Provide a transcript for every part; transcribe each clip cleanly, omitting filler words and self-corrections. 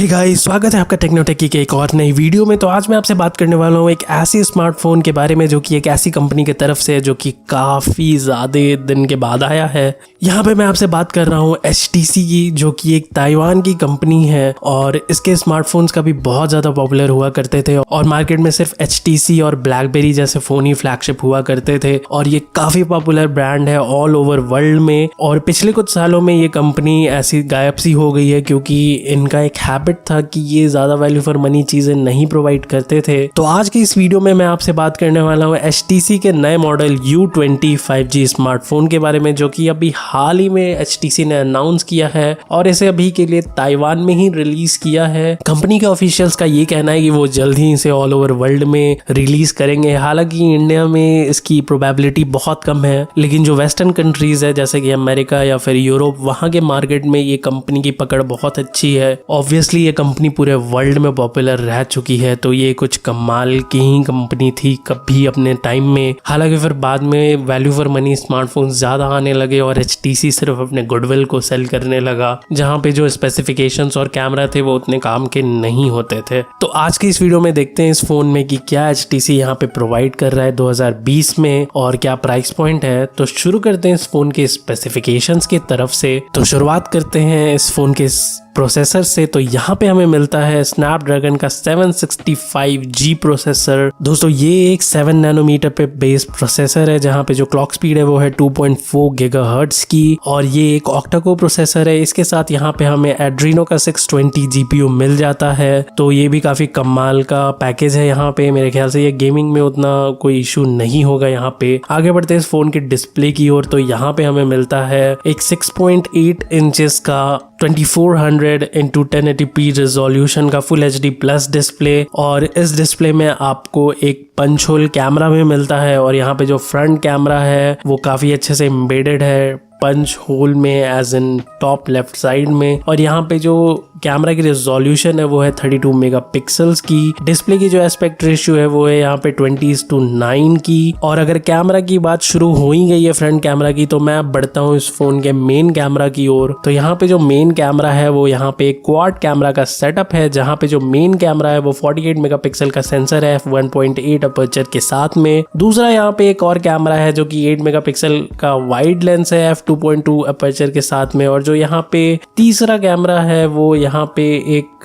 Hey guys, स्वागत है आपका टेक्नोटेकी के एक और नई वीडियो में। तो आज मैं आपसे बात करने वाला हूँ एक ऐसी स्मार्टफोन के बारे में जो कि एक ऐसी कंपनी की तरफ से है जो कि काफ़ी ज़्यादा दिन के बाद आया है। यहाँ पे मैं आपसे बात कर रहा हूँ HTC की, जो कि एक ताइवान की कंपनी है और इसके स्मार्टफोन्स का भी बहुत ज़्यादा पॉपुलर हुआ करते थे और मार्केट में सिर्फ HTC और ब्लैकबेरी जैसे फ़ोन ही फ्लैगशिप हुआ करते थे और ये काफ़ी पॉपुलर ब्रांड है ऑल ओवर वर्ल्ड में। और पिछले कुछ सालों में ये कंपनी ऐसी गायब सी हो गई है क्योंकि इनका एक हैबिट था कि ये ज्यादा वैल्यू फॉर मनी चीजें नहीं प्रोवाइड करते थे। तो आज की इस वीडियो में मैं आपसे बात करने वाला हूँ HTC के नए मॉडल U20 5G स्मार्टफोन के बारे में, जो कि अभी हाल ही में HTC ने अनाउंस किया है और इसे अभी के लिए ताइवान में ही रिलीज किया है। कंपनी के ऑफिशियल्स का ये कहना है कि वो जल्द ही इसे ऑल ओवर वर्ल्ड में रिलीज करेंगे। हालांकि इंडिया में इसकी प्रोबेबिलिटी बहुत कम है, लेकिन जो वेस्टर्न कंट्रीज है जैसे कि अमेरिका या फिर यूरोप, वहां के मार्केट में ये कंपनी की पकड़ बहुत अच्छी है। ऑब्वियसली ये कंपनी पूरे वर्ल्ड में पॉपुलर रह चुकी है, तो ये कुछ कमाल की ही कंपनी थी कभी अपने टाइम में। हालांकि फिर बाद में वैल्यू फॉर मनी स्मार्टफोन ज्यादा आने लगे और HTC सिर्फ अपने गुडविल को सेल करने लगा, जहां पे जो स्पेसिफिकेशंस और कैमरा थे वो उतने काम के नहीं होते थे। तो आज की इस वीडियो में देखते हैं इस फोन में कि क्या HTC यहाँ पे प्रोवाइड कर रहा है 2020 में और क्या प्राइस पॉइंट है। तो शुरू करते हैं इस फोन के स्पेसिफिकेशंस की तरफ से। तो शुरुआत करते हैं इस फोन के प्रोसेसर से। तो यहाँ पे हमें मिलता है स्नैपड्रैगन का 765G प्रोसेसर। दोस्तों ये एक 7 नैनोमीटर पे बेस्ड प्रोसेसर है, जहाँ पे जो क्लॉक स्पीड है वो है 2.4 गीगाहर्ट्ज की और ये एक ऑक्टा-कोर प्रोसेसर है। इसके साथ यहाँ पे हमें एड्रीनो का 620 GPU मिल जाता है, तो ये भी काफी कमाल का पैकेज है। यहाँ पे मेरे ख्याल से ये गेमिंग में उतना कोई इशू नहीं होगा। यहाँ पे आगे बढ़ते हैं इस फोन के डिस्प्ले की ओर। तो यहाँ पे हमें मिलता है एक 6.8 इंचेस का 2400 into 1080p रेजोल्यूशन का फुल HD प्लस डिस्प्ले और इस डिस्प्ले में आपको एक पंच होल कैमरा में मिलता है और यहाँ पे जो फ्रंट कैमरा है वो काफी अच्छे से एम्बेडेड है पंच होल में, as in top left side में। और यहाँ पे जो कैमरा की रेजोल्यूशन है वो है 32 मेगापिक्सल्स की। डिस्प्ले की जो एस्पेक्ट रेशियो है वो है यहाँ पे 20:9 की। और अगर कैमरा की बात शुरू हो ही गई है फ्रंट कैमरा की, तो मैं बढ़ता हूँ इस फोन के मेन कैमरा की ओर। तो यहाँ पे जो मेन कैमरा है वो यहाँ पे एक क्वाड कैमरा का सेटअप है, जहाँ पे जो मेन कैमरा है वो 48 मेगापिक्सल का सेंसर है f1.8 अपर्चर के साथ में। दूसरा यहाँ पे एक और कैमरा है जो कि 8 मेगापिक्सल का वाइड लेंस है f2.2 अपर्चर के साथ में। और जो यहाँ पे तीसरा कैमरा है वो यहाँ पे एक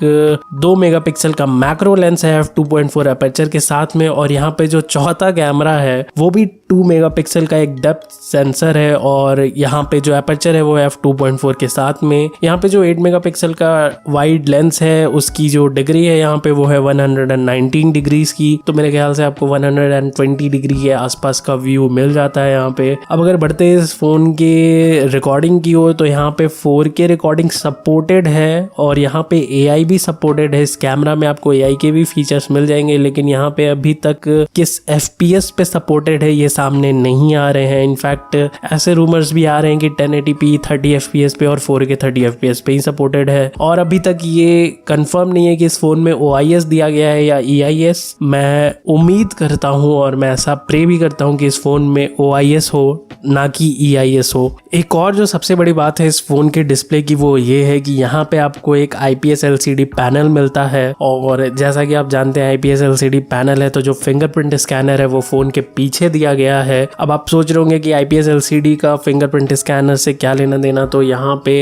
2 मेगापिक्सल का मैक्रो लेंस है f2.4 अपर्चर के साथ में। और यहाँ पे जो चौथा कैमरा है वो भी 2 मेगापिक्सल का एक डेप्थ सेंसर है और यहाँ पे जो अपर्चर है वो f2.4 के साथ में। यहाँ पे जो 8 मेगापिक्सल का वाइड लेंस है उसकी जो डिग्री है यहाँ पे वो है 119 डिग्रीज की। तो मेरे ख्याल से आपको 120 डिग्री के आसपास का व्यू मिल जाता है यहाँ पे। अब अगर बढ़ते हैं इस फोन के रिकॉर्डिंग की ओर, तो यहाँ पे 4K रिकॉर्डिंग सपोर्टेड है और यहाँ पे AI भी सपोर्टेड है। इस कैमरा में आपको AI के भी फीचर्स मिल जाएंगे, लेकिन यहाँ पे अभी तक किस FPS पे सपोर्टेड है ये सामने नहीं आ रहे हैं। इनफैक्ट ऐसे रूमर्स भी आ रहे हैं कि 1080p 30 FPS पे और 4K 30 FPS पे ही सपोर्टेड है और अभी तक ये कंफर्म नहीं है कि इस फोन में OIS दिया गया है या EIS। मैं उम्मीद करता हूँ और मैं ऐसा प्रे भी करता हूँ कि इस फोन में OIS हो, ना कि EIS हो। एक और जो सबसे बड़ी बात है इस फोन के डिस्प्ले की वो ये है कि यहाँ पे आपको एक IPS LCD पैनल मिलता है और जैसा कि आप जानते हैं IPS LCD पैनल है तो जो फिंगरप्रिंट स्कैनर है वो फोन के पीछे दिया गया है। अब आप सोच रहे होंगे कि IPS LCD का फिंगरप्रिंट स्कैनर से क्या लेना देना, तो यहाँ पे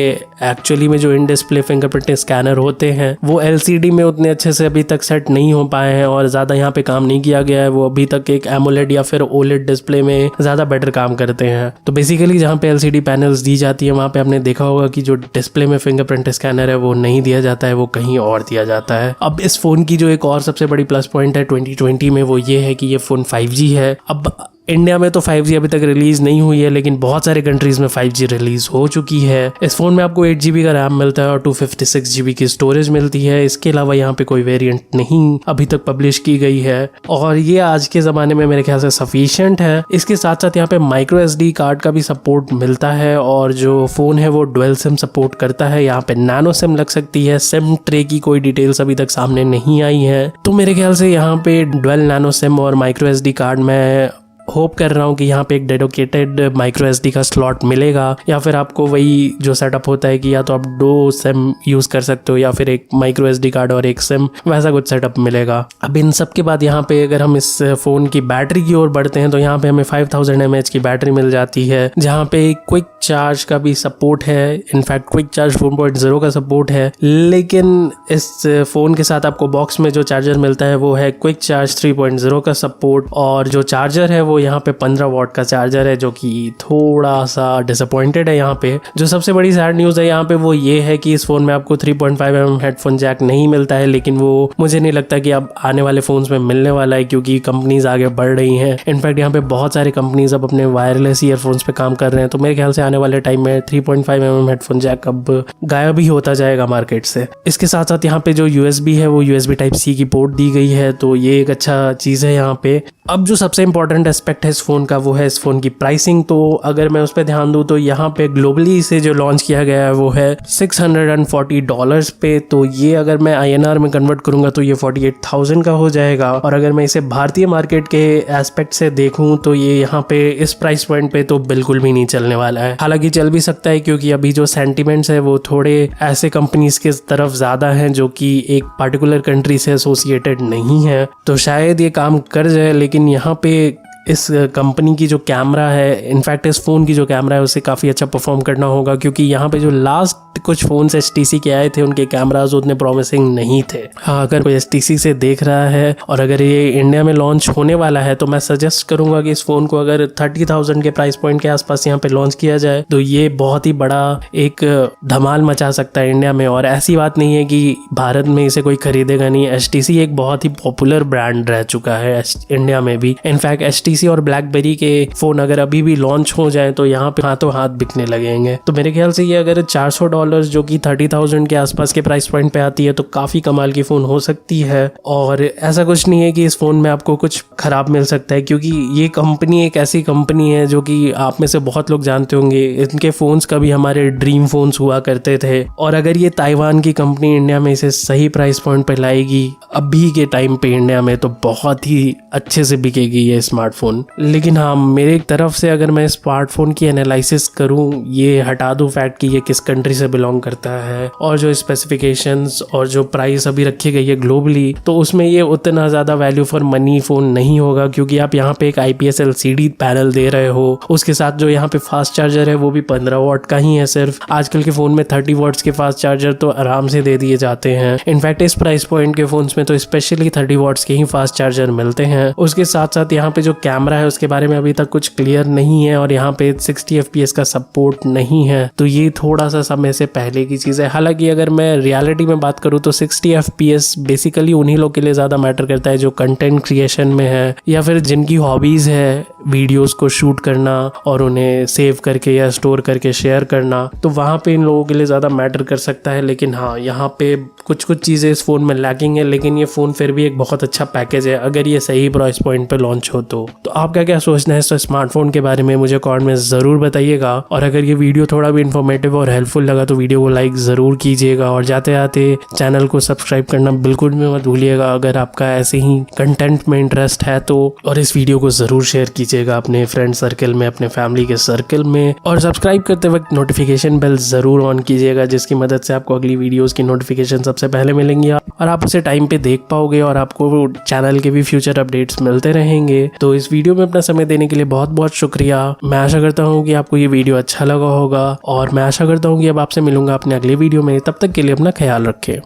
एक्चुअली में जो इन डिस्प्ले फिंगरप्रिंट स्कैनर होते हैं वो LCD में उतने अच्छे से अभी तक सेट नहीं हो पाए हैं और ज्यादा यहाँ पे काम नहीं किया गया है। वो अभी तक एक AMOLED या फिर OLED डिस्प्ले में ज्यादा बेटर काम करते हैं। तो बेसिकली जहाँ पे LCD पैनल्स दी जाती है वहाँ पे आपने देखा होगा कि जो डिस्प्ले में फिंगरप्रिंट स्कैनर है वो नहीं दिया जाता है, वो कहीं और दिया जाता है। अब इस फोन की जो एक और सबसे बड़ी प्लस पॉइंट है 2020 में वो ये है कि ये फोन 5G है। अब इंडिया में तो 5G अभी तक रिलीज नहीं हुई है, लेकिन बहुत सारे कंट्रीज में 5G रिलीज हो चुकी है। इस फोन में आपको 8GB का रैम मिलता है और 256GB की स्टोरेज मिलती है। इसके अलावा यहाँ पे कोई वेरिएंट नहीं अभी तक पब्लिश की गई है और ये आज के जमाने में मेरे ख्याल से सफिशिएंट है। इसके साथ साथ यहाँ पे माइक्रो SD कार्ड का भी सपोर्ट मिलता है और जो फोन है वो डुअल सिम सपोर्ट करता है। यहाँ पे नैनो सिम लग सकती है। सिम ट्रे की कोई डिटेल्स अभी तक सामने नहीं आई है, तो मेरे ख्याल से यहाँ पे डुअल नैनो सिम और माइक्रो SD कार्ड में होप कर रहा हूँ कि यहाँ पे एक डेडिकेटेड माइक्रो एसडी का स्लॉट मिलेगा, या फिर आपको वही जो सेटअप होता है कि या तो आप 2 सिम यूज कर सकते हो या फिर एक माइक्रो एसडी कार्ड और एक सिम, वैसा कुछ सेटअप मिलेगा। अब इन सब के बाद यहाँ पे अगर हम इस फोन की बैटरी की ओर बढ़ते हैं तो यहाँ पे हमें 5000 mAh की बैटरी मिल जाती है, जहाँ पे क्विक चार्ज का भी सपोर्ट है। इनफैक्ट क्विक चार्ज 4.0 का सपोर्ट है, लेकिन इस फोन के साथ आपको बॉक्स में जो चार्जर मिलता है वो है क्विक चार्ज 3.0 का सपोर्ट, और जो चार्जर है वो यहाँ पे 15 वॉट का चार्जर है, जो कि थोड़ा सा डिसअपॉइंटेड है यहाँ पे। जो सबसे बड़ी सैड न्यूज़ है यहाँ पे वो ये है कि इस फोन में आपको 3.5mm हेडफोन जैक नहीं मिलता है, लेकिन वो मुझे नहीं लगता कि अब आने वाले फोन्स में मिलने वाला है, क्योंकि कंपनीज आगे बढ़ रही हैं। इनफैक्ट यहाँ पे बहुत सारे कंपनीज अब अपने वायरलेस ईयरफोन्स पे काम कर रहे हैं, तो मेरे ख्याल से आने वाले टाइम में 3.5mm हेडफोन जैक अब गायब ही होता जाएगा मार्केट से। इसके साथ साथ यहाँ पे जो USB है वो USB Type-C की पोर्ट दी गई है, तो ये एक अच्छा चीज़ है यहाँ पे। अब जो सबसे इंपॉर्टेंट एस्पेक्ट है इस फोन का वो है इस फोन की प्राइसिंग। तो अगर मैं उस पर ध्यान दूँ तो यहाँ पे ग्लोबली इसे जो लॉन्च किया गया है वो है $640 पे, तो ये अगर मैं INR में कन्वर्ट करूंगा तो ये 48,000 का हो जाएगा। और अगर मैं इसे भारतीय मार्केट के एस्पेक्ट से देखूं तो ये यहाँ पे इस प्राइस पॉइंट पे तो बिल्कुल भी नहीं चलने वाला है। हालांकि चल भी सकता है, क्योंकि अभी जो सेंटिमेंट्स है वो थोड़े ऐसे कंपनीज के तरफ ज्यादा हैं जो कि एक पार्टिकुलर कंट्री से एसोसिएटेड नहीं है, तो शायद ये काम कर जाए। लेकिन यहाँ पे इस कंपनी की जो कैमरा है, इनफैक्ट इस फ़ोन की जो कैमरा है उसे काफ़ी अच्छा परफॉर्म करना होगा, क्योंकि यहाँ पे जो लास्ट कुछ फ़ोन्स HTC के आए थे उनके कैमराज उतने प्रॉमिसिंग नहीं थे। हाँ, अगर कोई HTC से देख रहा है और अगर ये इंडिया में लॉन्च होने वाला है तो मैं सजेस्ट करूँगा कि इस फ़ोन को अगर 30,000 के प्राइस पॉइंट के आसपास यहाँ पे लॉन्च किया जाए तो ये बहुत ही बड़ा एक धमाल मचा सकता है इंडिया में। और ऐसी बात नहीं है कि भारत में इसे कोई खरीदेगा नहीं, HTC एक बहुत ही पॉपुलर ब्रांड रह चुका है इंडिया में भी। इनफैक्ट HTC और ब्लैकबेरी के फोन अगर अभी भी लॉन्च हो जाए तो यहाँ पे हाथों हाथ बिकने लगेंगे। तो मेरे ख्याल से ये अगर $400 जो कि 30,000 के आसपास के प्राइस पॉइंट पे आती है तो काफी कमाल की फोन हो सकती है। और ऐसा कुछ नहीं है कि इस फोन में आपको कुछ खराब मिल सकता है, क्योंकि ये कंपनी एक ऐसी कंपनी है जो कि आप में से बहुत लोग जानते होंगे, इनके फोन्स कभी हमारे ड्रीम फोन्स हुआ करते थे। और अगर ये ताइवान की कंपनी इंडिया में इसे सही प्राइस पॉइंट पे लाएगी अभी के टाइम पे इंडिया में तो बहुत ही अच्छे से बिकेगी ये स्मार्टफोन। लेकिन हाँ, मेरे तरफ से अगर मैं स्मार्टफोन की एनालिसिस करूँ, ये हटा दूँ फैक्ट कि ये किस कंट्री से बिलोंग करता है और जो स्पेसिफिकेशंस और जो प्राइस अभी रखी गई है ग्लोबली, तो उसमें ये उतना ज़्यादा वैल्यू फॉर मनी फ़ोन नहीं होगा, क्योंकि आप यहाँ पे एक IPS LCD पैनल दे रहे हो। उसके साथ जो यहाँ पे फास्ट चार्जर है वो भी 15 वॉट का ही है सिर्फ। आजकल के फ़ोन में 30 वॉट्स के फास्ट चार्जर तो आराम से दे दिए जाते हैं। इनफैक्ट इस प्राइस पॉइंट के फ़ोन्स में तो स्पेशली 30 वॉट्स के ही फास्ट चार्जर मिलते हैं। उसके साथ साथ यहाँ पे जो कैमरा है उसके बारे में अभी तक कुछ क्लियर नहीं है और यहाँ पे 60 FPS का सपोर्ट नहीं है, तो ये थोड़ा सा समय से पहले की चीज़ है। हालांकि अगर मैं रियलिटी में बात करूँ तो 60 FPS बेसिकली उन्हीं लोग के लिए ज़्यादा मैटर करता है जो कंटेंट क्रिएशन में है या फिर जिनकी हॉबीज़ है वीडियोस को शूट करना और उन्हें सेव करके या स्टोर करके शेयर करना, तो वहाँ पे इन लोगों के लिए ज़्यादा मैटर कर सकता है। लेकिन हाँ, यहाँ पे कुछ कुछ चीज़ें इस फ़ोन में लैकिंग है, लेकिन ये फ़ोन फिर भी एक बहुत अच्छा पैकेज है अगर ये सही प्राइस पॉइंट पे लॉन्च हो तो। आपका क्या सोचना है इस स्मार्टफोन के बारे में मुझे कमेंट में ज़रूर बताइएगा। और अगर ये वीडियो थोड़ा भी इन्फॉर्मेटिव और हेल्पफुल लगा तो वीडियो को लाइक ज़रूर कीजिएगा और जाते जाते चैनल को सब्सक्राइब करना बिल्कुल भी मत भूलिएगा अगर आपका ऐसे ही कंटेंट में इंटरेस्ट है तो। और इस वीडियो को ज़रूर शेयर कीजिएगा अपने फ्रेंड सर्कल में, अपने फैमिली के सर्कल में, और सब्सक्राइब करते वक्त नोटिफिकेशन बेल ज़रूर ऑन कीजिएगा, जिसकी मदद से आपको अगली वीडियोज़ की नोटिफिकेशन सबसे पहले मिलेंगी और आप उसे टाइम पे देख पाओगे और आपको चैनल के भी फ्यूचर अपडेट्स मिलते रहेंगे। तो इस वीडियो में अपना समय देने के लिए बहुत बहुत शुक्रिया। मैं आशा करता हूँ कि आपको ये वीडियो अच्छा लगा होगा और मैं आशा करता हूँ कि अब आपसे मिलूंगा अपने अगले वीडियो में। तब तक के लिए अपना ख्याल रखें।